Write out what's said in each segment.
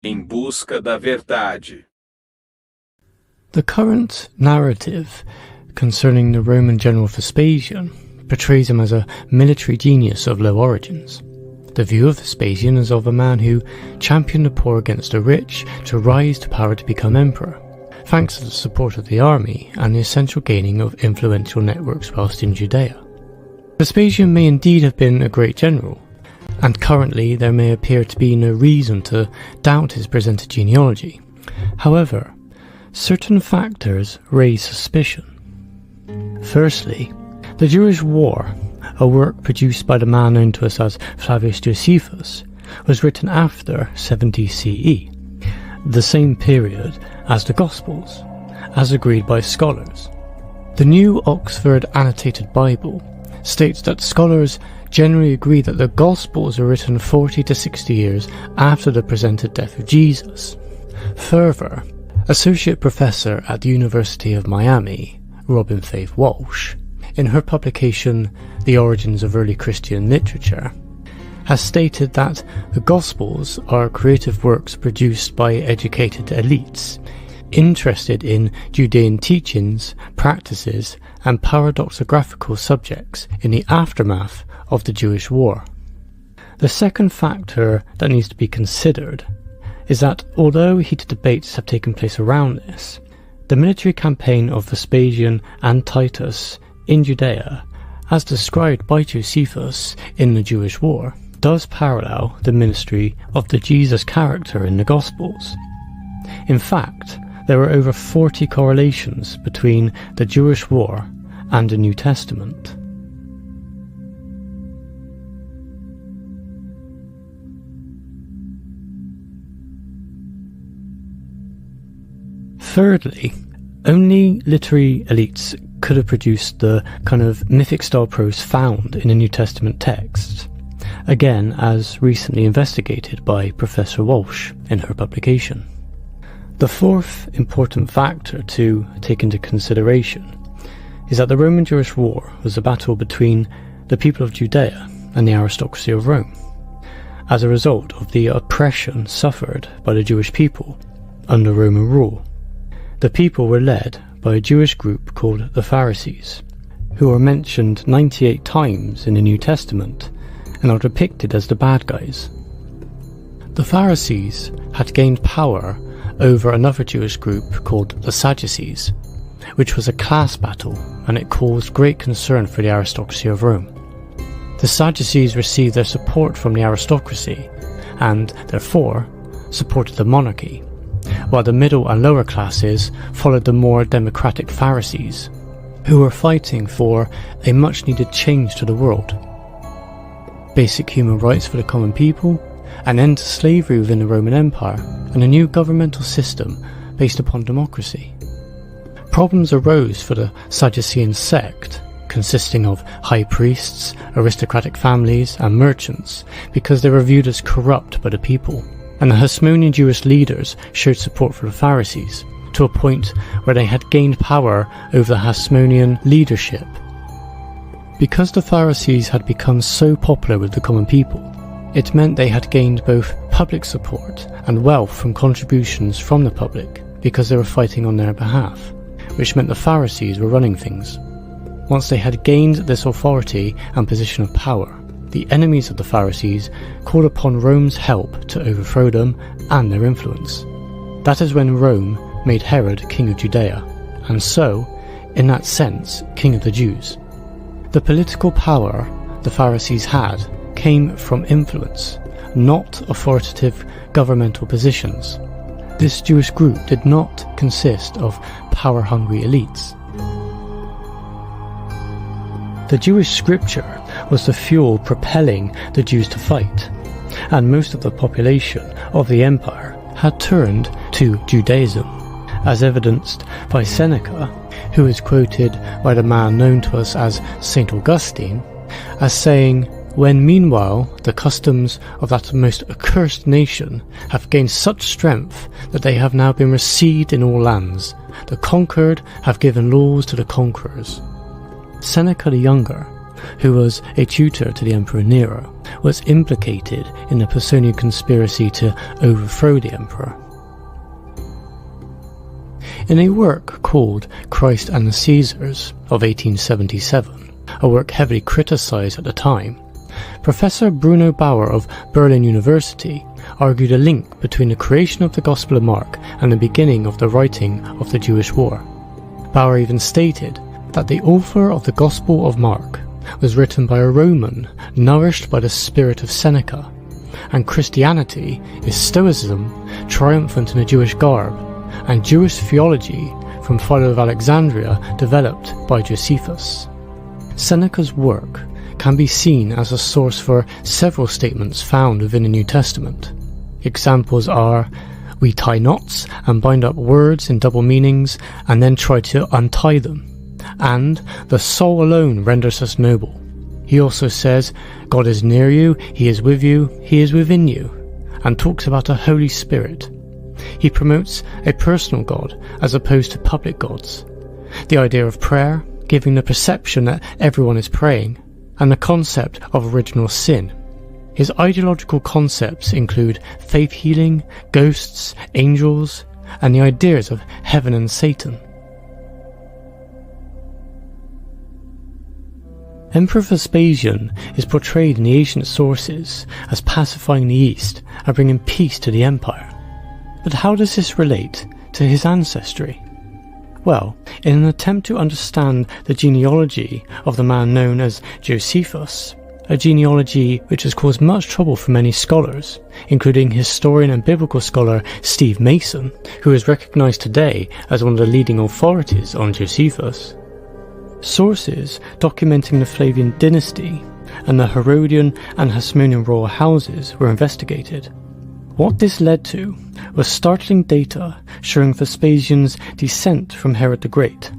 Em busca da verdade. The current narrative concerning the Roman general Vespasian portrays him as a military genius of low origins. The view of Vespasian is of a man who championed the poor against the rich to rise to power to become emperor, thanks to the support of the army and the essential gaining of influential networks whilst in Judea. Vespasian may indeed have been a great general, and currently there may appear to be no reason to doubt his presented genealogy. However, certain factors raise suspicion. Firstly, the Jewish War, a work produced by the man known to us as Flavius Josephus, was written after 70 CE, the same period as the Gospels, as agreed by scholars. The New Oxford Annotated Bible states that scholars generally agree that the Gospels were written 40 to 60 years after the presented death of Jesus. Further, Associate Professor at the University of Miami, Robin Faith Walsh, in her publication The Origins of Early Christian Literature, has stated that the Gospels are creative works produced by educated elites, interested in Judean teachings, practices, and paradoxographical subjects in the aftermath of the Jewish War. The second factor that needs to be considered is that although heated debates have taken place around this, the military campaign of Vespasian and Titus in Judea, as described by Josephus in the Jewish War, does parallel the ministry of the Jesus character in the Gospels. In fact, there are over 40 correlations between the Jewish War and the New Testament. Thirdly, only literary elites could have produced the kind of mythic style prose found in the New Testament texts, again as recently investigated by Professor Walsh in her publication. The fourth important factor to take into consideration is that the Roman Jewish War was a battle between the people of Judea and the aristocracy of Rome, as a result of the oppression suffered by the Jewish people under Roman rule. The people were led by a Jewish group called the Pharisees, who are mentioned 98 times in the New Testament and are depicted as the bad guys. The Pharisees had gained power over another Jewish group called the Sadducees, which was a class battle, and it caused great concern for the aristocracy of Rome. The Sadducees received their support from the aristocracy and, therefore, supported the monarchy, while the middle and lower classes followed the more democratic Pharisees, who were fighting for a much-needed change to the world. Basic human rights for the common people, an end to slavery within the Roman Empire, and a new governmental system based upon democracy. Problems arose for the Sadducean sect, consisting of high priests, aristocratic families, and merchants, because they were viewed as corrupt by the people. And the Hasmonean Jewish leaders showed support for the Pharisees, to a point where they had gained power over the Hasmonean leadership. Because the Pharisees had become so popular with the common people, it meant they had gained both public support and wealth from contributions from the public, because they were fighting on their behalf, which meant the Pharisees were running things. Once they had gained this authority and position of power, the enemies of the Pharisees called upon Rome's help to overthrow them and their influence. That is when Rome made Herod king of Judea, and so, in that sense, king of the Jews. The political power the Pharisees had came from influence, not authoritative governmental positions. This Jewish group did not consist of power-hungry elites. The Jewish scripture was the fuel propelling the Jews to fight, and most of the population of the empire had turned to Judaism, as evidenced by Seneca, who is quoted by the man known to us as St. Augustine, as saying, "When meanwhile the customs of that most accursed nation have gained such strength that they have now been received in all lands, the conquered have given laws to the conquerors." Seneca the Younger who was a tutor to the Emperor Nero, was implicated in the Personal conspiracy to overthrow the emperor. In a work called Christ and the Caesars of 1877, a work heavily criticised at the time, Professor Bruno Bauer of Berlin University argued a link between the creation of the Gospel of Mark and the beginning of the writing of the Jewish War. Bauer even stated that the author of the Gospel of Mark was written by a Roman nourished by the spirit of Seneca, and Christianity is Stoicism triumphant in a Jewish garb, and Jewish theology from Philo of Alexandria developed by Josephus. Seneca's work can be seen as a source for several statements found within the New Testament. Examples are, "We tie knots and bind up words in double meanings and then try to untie them," and "The soul alone renders us noble." He also says, "God is near you, He is with you, He is within you," and talks about a Holy Spirit. He promotes a personal God as opposed to public gods, the idea of prayer, giving the perception that everyone is praying, and the concept of original sin. His ideological concepts include faith healing, ghosts, angels, and the ideas of heaven and Satan. Emperor Vespasian is portrayed in the ancient sources as pacifying the East and bringing peace to the empire. But how does this relate to his ancestry? Well, in an attempt to understand the genealogy of the man known as Josephus, a genealogy which has caused much trouble for many scholars, including historian and biblical scholar Steve Mason, who is recognized today as one of the leading authorities on Josephus. Sources documenting the Flavian dynasty and the Herodian and Hasmonean royal houses were investigated. What this led to was startling data showing Vespasian's descent from Herod the Great,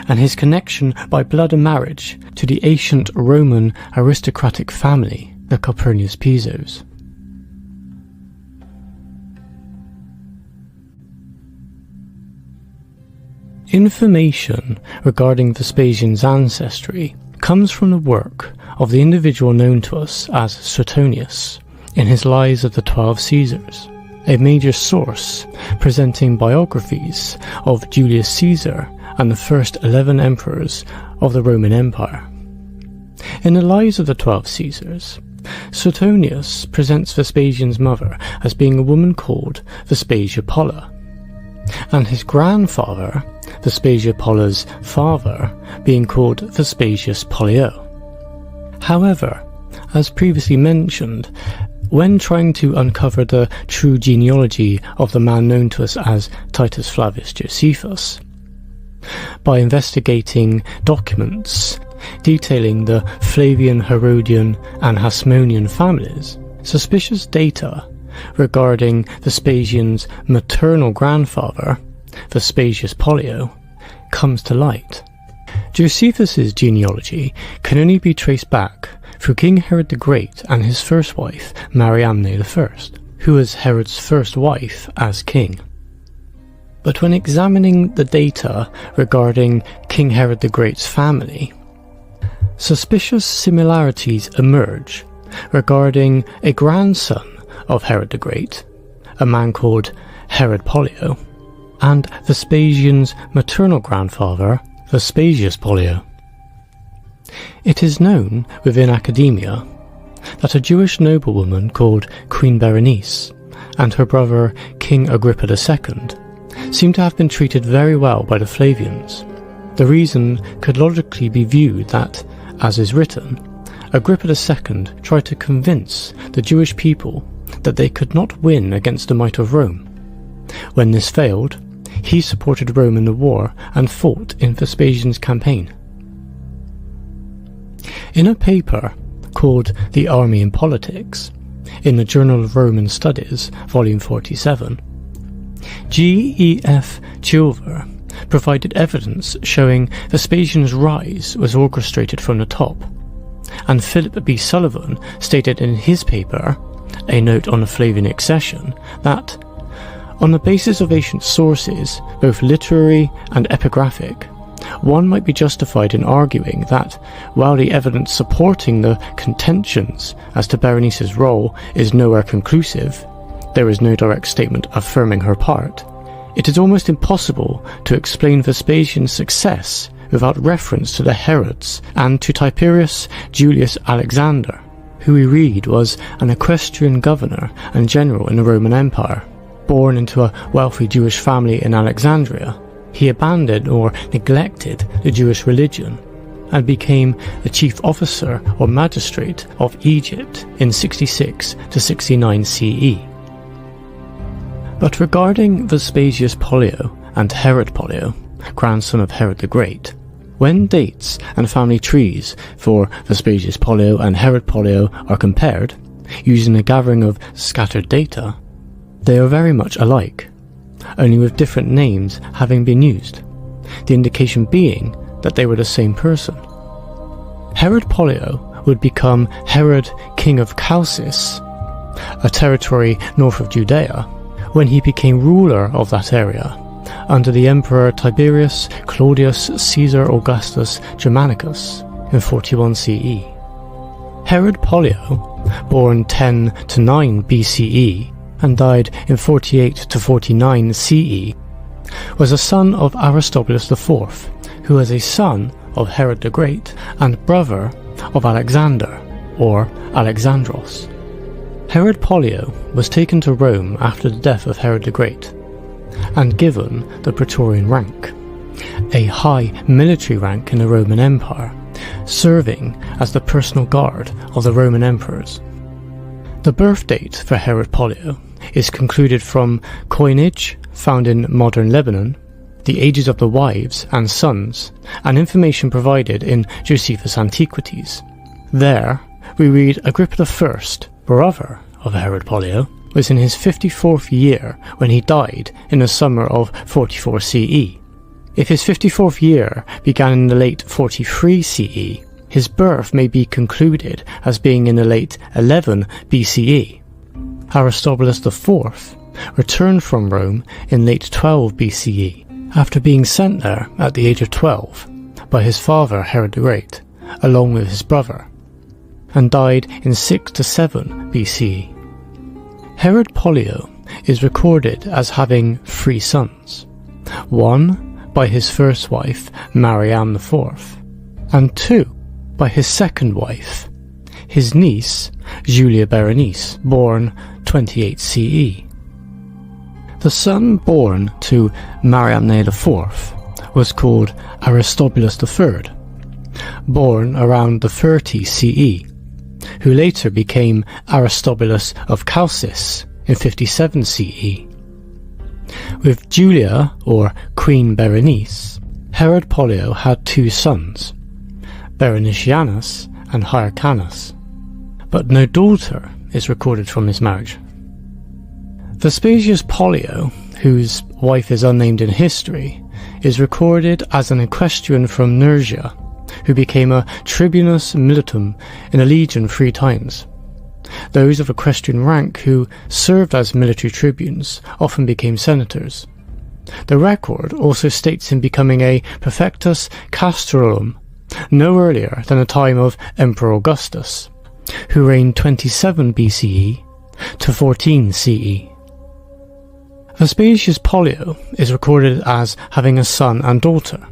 and his connection by blood and marriage to the ancient Roman aristocratic family, the Calpurnius Pisos. Information regarding Vespasian's ancestry comes from the work of the individual known to us as Suetonius in his Lives of the 12 Caesars, a major source presenting biographies of Julius Caesar and the first 11 emperors of the Roman Empire. In the Lives of the 12 Caesars, Suetonius presents Vespasian's mother as being a woman called Vespasia Polla, and his grandfather, Vespasia Polla's father, being called Vespasius Pollio. However, as previously mentioned, when trying to uncover the true genealogy of the man known to us as Titus Flavius Josephus, by investigating documents detailing the Flavian, Herodian and Hasmonean families, suspicious data regarding Vespasian's maternal grandfather, Vespasius Pollio, comes to light. Josephus's genealogy can only be traced back through King Herod the Great and his first wife, Mariamne I, who was Herod's first wife as king. But when examining the data regarding King Herod the Great's family, suspicious similarities emerge regarding a grandson of Herod the Great, a man called Herod Pollio, and Vespasian's maternal grandfather, Vespasius Pollio. It is known within academia that a Jewish noblewoman called Queen Berenice and her brother King Agrippa II seem to have been treated very well by the Flavians. The reason could logically be viewed that, as is written, Agrippa II tried to convince the Jewish people that they could not win against the might of Rome. When this failed, he supported Rome in the war and fought in Vespasian's campaign. In a paper called The Army in Politics, in the Journal of Roman Studies, volume 47, G.E.F. Chilver provided evidence showing Vespasian's rise was orchestrated from the top, and Philip B. Sullivan stated in his paper, A Note on the Flavian Accession, that, on the basis of ancient sources, both literary and epigraphic, one might be justified in arguing that, while the evidence supporting the contentions as to Berenice's role is nowhere conclusive, there is no direct statement affirming her part, it is almost impossible to explain Vespasian's success without reference to the Herods and to Tiberius Julius Alexander, who we read was an equestrian governor and general in the Roman Empire. Born into a wealthy Jewish family in Alexandria, he abandoned or neglected the Jewish religion and became the chief officer or magistrate of Egypt in 66 to 69 CE. But regarding Vespasius Pollio and Herod Pollio, grandson of Herod the Great, when dates and family trees for Vespasius Pollio and Herod Pollio are compared, using a gathering of scattered data, they are very much alike, only with different names having been used, the indication being that they were the same person. Herod Pollio would become Herod, king of Chalcis, a territory north of Judea, when he became ruler of that area, under the Emperor Tiberius Claudius Caesar Augustus Germanicus in 41 CE. Herod Pollio, born 10 to 9 BCE and died in 48 to 49 CE, was a son of Aristobulus IV, who was a son of Herod the Great and brother of Alexander, or Alexandros. Herod Pollio was taken to Rome after the death of Herod the Great, and given the Praetorian rank, a high military rank in the Roman Empire, serving as the personal guard of the Roman emperors. The birth date for Herod Pollio is concluded from coinage found in modern Lebanon, the ages of the wives and sons, and information provided in Josephus' Antiquities. There, we read Agrippa I, brother of Herod Pollio, was in his 54th year when he died in the summer of 44 CE. If his 54th year began in the late 43 CE, his birth may be concluded as being in the late 11 BCE. Aristobulus IV returned from Rome in late 12 BCE, after being sent there at the age of 12 by his father Herod the Great, along with his brother, and died in 6 to 7 BCE. Herod Pollio is recorded as having 3 sons, one by his first wife Marianne IV, and 2 by his second wife, his niece Julia Berenice, born 28 CE. The son born to Marianne IV was called Aristobulus III, born around the 30 CE, who later became Aristobulus of Chalcis in 57 CE. With Julia, or Queen Berenice, Herod Pollio had 2 sons, Berenicianus and Hyrcanus, but no daughter is recorded from this marriage. Vespasius Pollio, whose wife is unnamed in history, is recorded as an equestrian from Nursia, who became a tribunus militum in a legion 3 times. Those of equestrian rank who served as military tribunes often became senators. The record also states him becoming a praefectus castrorum no earlier than the time of Emperor Augustus, who reigned 27 BCE to 14 CE. Vespasius Pollio is recorded as having a son and daughter.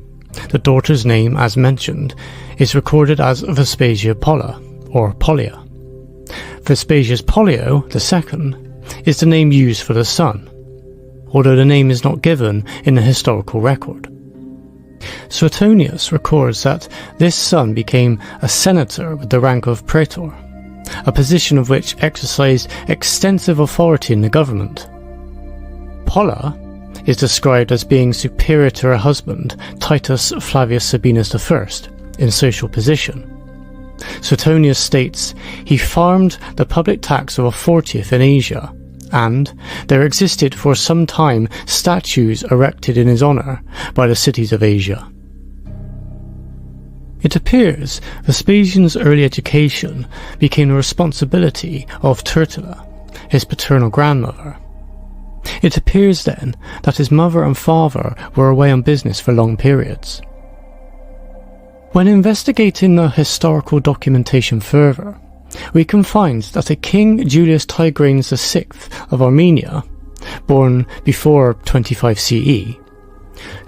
The daughter's name, as mentioned, is recorded as Vespasia Polla, or Pollia. Vespasius Pollio II is the name used for the son, although the name is not given in the historical record. Suetonius records that this son became a senator with the rank of praetor, a position of which exercised extensive authority in the government. Polla is described as being superior to her husband, Titus Flavius Sabinus I, in social position. Suetonius states he farmed the public tax of a 40th in Asia, and there existed for some time statues erected in his honour by the cities of Asia. It appears Vespasian's early education became the responsibility of Tertula, his paternal grandmother. It appears then that his mother and father were away on business for long periods. When investigating the historical documentation further, we can find that a King Julius Tigranes VI of Armenia, born before 25 CE,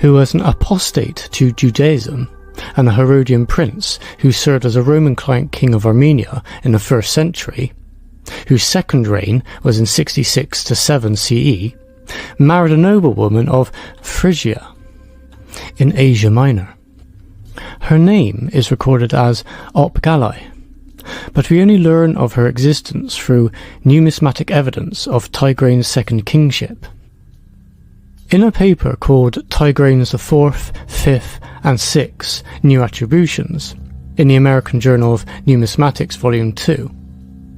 who was an apostate to Judaism and a Herodian prince who served as a Roman client king of Armenia in the 1st century, whose second reign was in 66 to 7 CE, married a noblewoman of Phrygia in Asia Minor. Her name is recorded as Opgalai, but we only learn of her existence through numismatic evidence of Tigranes' second kingship. In a paper called Tigranes IV, V, and VI New Attributions, in the American Journal of Numismatics Volume 2,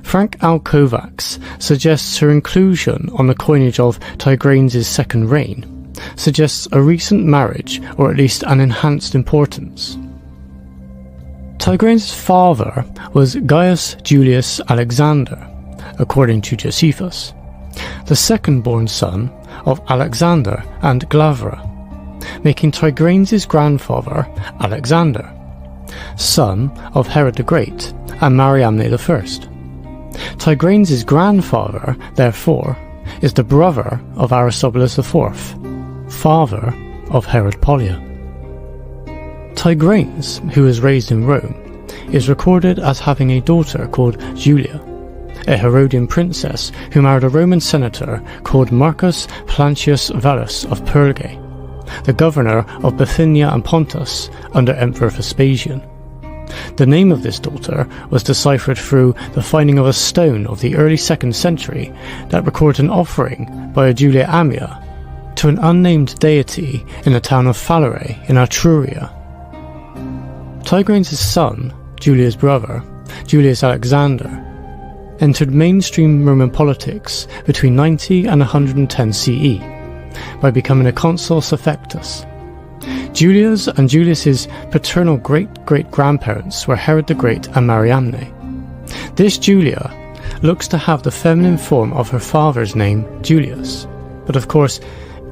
Frank L. Kovacs suggests her inclusion on the coinage of Tigranes' second reign suggests a recent marriage, or at least an enhanced importance. Tigranes' father was Gaius Julius Alexander, according to Josephus, the second-born son of Alexander and Glavra, making Tigranes' grandfather Alexander, son of Herod the Great and Mariamne I. Tigranes' grandfather, therefore, is the brother of Aristobulus IV, father of Herod Pollio. Tigranes, who was raised in Rome, is recorded as having a daughter called Julia, a Herodian princess who married a Roman senator called Marcus Plancius Varus of Perge, the governor of Bithynia and Pontus under Emperor Vespasian. The name of this daughter was deciphered through the finding of a stone of the early 2nd century that records an offering by a Julia Ammia to an unnamed deity in the town of Falere in Etruria. Tigranes' son, Julia's brother, Julius Alexander, entered mainstream Roman politics between 90 and 110 CE by becoming a consul suffectus. Julia's and Julius's paternal great-great-grandparents were Herod the Great and Mariamne. This Julia looks to have the feminine form of her father's name, Julius, but of course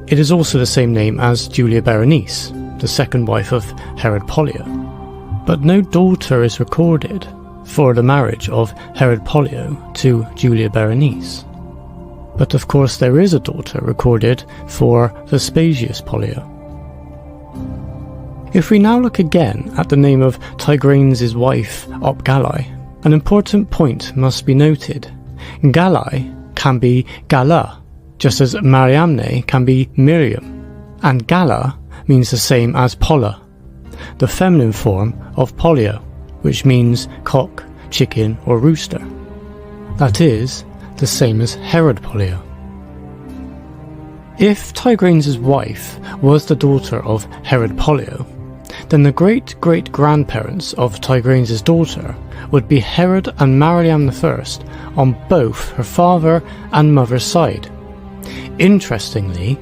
it is also the same name as Julia Berenice, the second wife of Herod Pollio. But no daughter is recorded for the marriage of Herod Pollio to Julia Berenice. But of course there is a daughter recorded for Vespasius Pollio. If we now look again at the name of Tigranes' wife, Opgalai, an important point must be noted. Galai can be Gala, just as Mariamne can be Miriam, and Gala means the same as Polla, the feminine form of Pollio, which means cock, chicken or rooster. That is, the same as Herod Pollio. If Tigranes' wife was the daughter of Herod Pollio, then the great-great-grandparents of Tigranes' daughter would be Herod and Mariamne I on both her father and mother's side. Interestingly,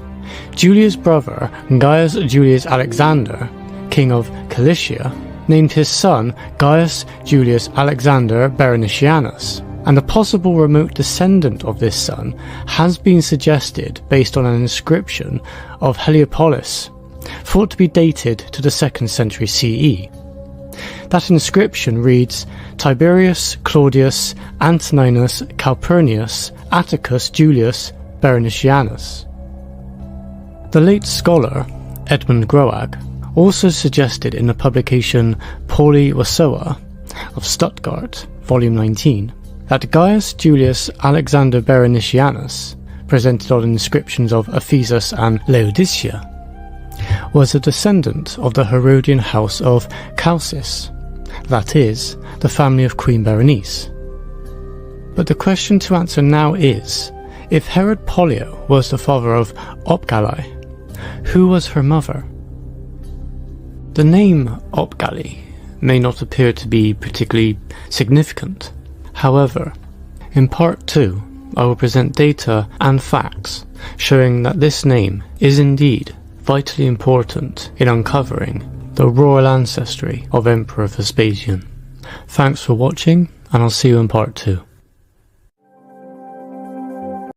Julia's brother Gaius Julius Alexander, king of Cilicia, named his son Gaius Julius Alexander Berenicanus, and a possible remote descendant of this son has been suggested based on an inscription of Heliopolis, thought to be dated to the 2nd century CE. That inscription reads, Tiberius Claudius Antoninus Calpurnius Atticus Julius Berenicanus. The late scholar Edmund Groag also suggested in the publication Pauli Wasoa of Stuttgart, volume 19, that Gaius Julius Alexander Berenicanus, presented on inscriptions of Ephesus and Laodicea, was a descendant of the Herodian house of Chalcis, that is, the family of Queen Berenice. But the question to answer now is, if Herod Pollio was the father of Opgalai, who was her mother? The name Opgali may not appear to be particularly significant. However, in part 2, I will present data and facts showing that this name is indeed vitally important in uncovering the royal ancestry of Emperor Vespasian. Thanks for watching, and I'll see you in part 2.